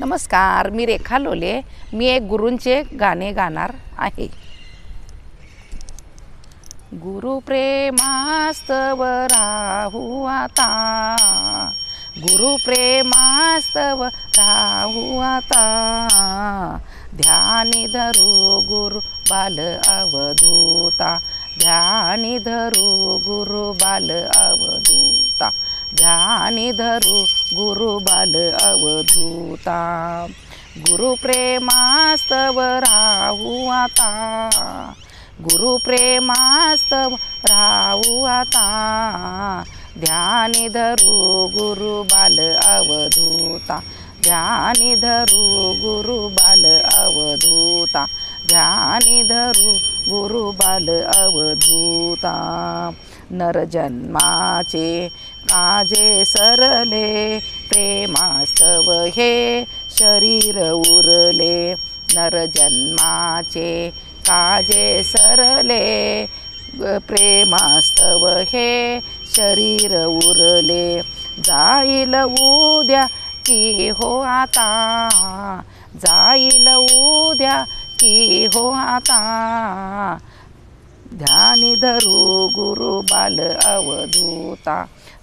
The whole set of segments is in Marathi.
नमस्कार, मी रेखा लोले. मी एक गुरूंचे गाणे गाणार आहे. गुरु प्रेमास्तव राहू आता, गुरु प्रेमास्तव राहू आता. ध्यानी धरू गुरु बाल अवधूता, ध्यानी धरू गुरु बाल अवधूता, ध्यानी धरू गुरु बाल अवधूता. गुरु प्रेमास्तव राहू आता, गुरु प्रेमास्तव राहू आता. ध्यानी धरू गुरु बाल अवधूता, ध्यानी धरू गुरु बाल अवधूता, ध्यानी धरू गुरु बाल अवधूता. नरजन्माचे काजे सरले, प्रेमास्तव हे शरीर उरले. नरजन्माचे काजे सरले, प्रेमास्तव हे शरीर उरले. जाईल उद्या की हो आता, जाईल उद्या की हो आता. ध्यानी धरू गुरु बाल अवधूता,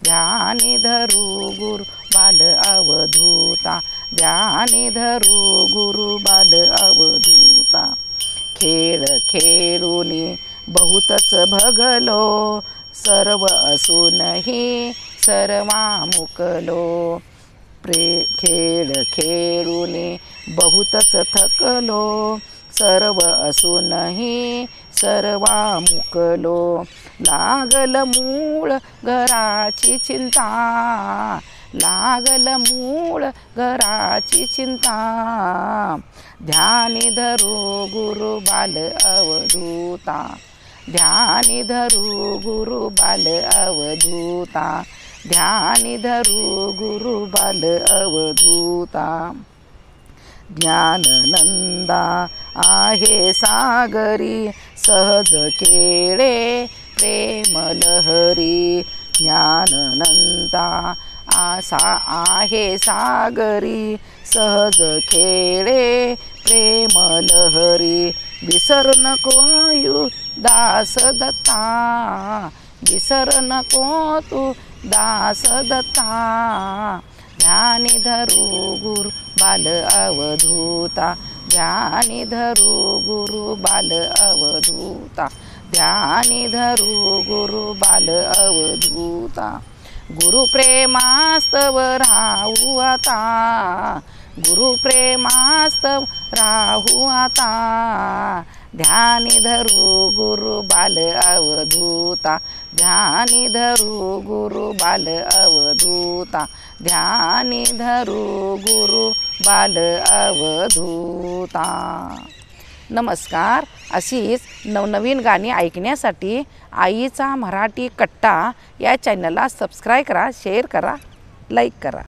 ध्यानी धरू गुरु बाल अवधूता, ध्यानी धरू गुरु बाल अवधूता. खेळ खेळूनी बहुतच भगलो, सर्व असूनही सर्वा मुकलो. खेळ खेळूनी बहुतच थकलो, सर्व असूनही सर्वा मुकलो. लागल मूळ घराची चिंता, लागल मूळ घराची चिंता. ध्यानी धरू गुरु बाल अवधूता, ध्यानी धरू गुरु बाल अवधूता, ध्यानी धरू गुरु बाल अवधूता. ज्ञाननंदा आहे सागरी, सहज खेळे प्रेम लहरी. ज्ञाननंदा आहे सागरी, सहज खेळे प्रेम लहरी. विसर नको यू दास दत्ता, विसर नको तू दास दत्ता. ध्यानी धरू गुरु बाल अवधूता, ध्यानी धरू गुरु बाल अवधूता, ध्यानी धरू गुरु बाल अवधूता. गुरु प्रेमास्तव राहू आता, गुरु प्रेमास्तव राहू आता. ध्यानी धरू गुरु बाल अवधूता, ध्यानी धरू गुरु बाल अवधूता, ध्यानी धरू गुरु बाल अवधूता. नमस्कार. अशीच नवनवीन गाणी ऐकण्यासाठी आईचा मराठी कट्टा या चॅनलला सबस्क्राईब करा, शेअर करा, लाईक करा.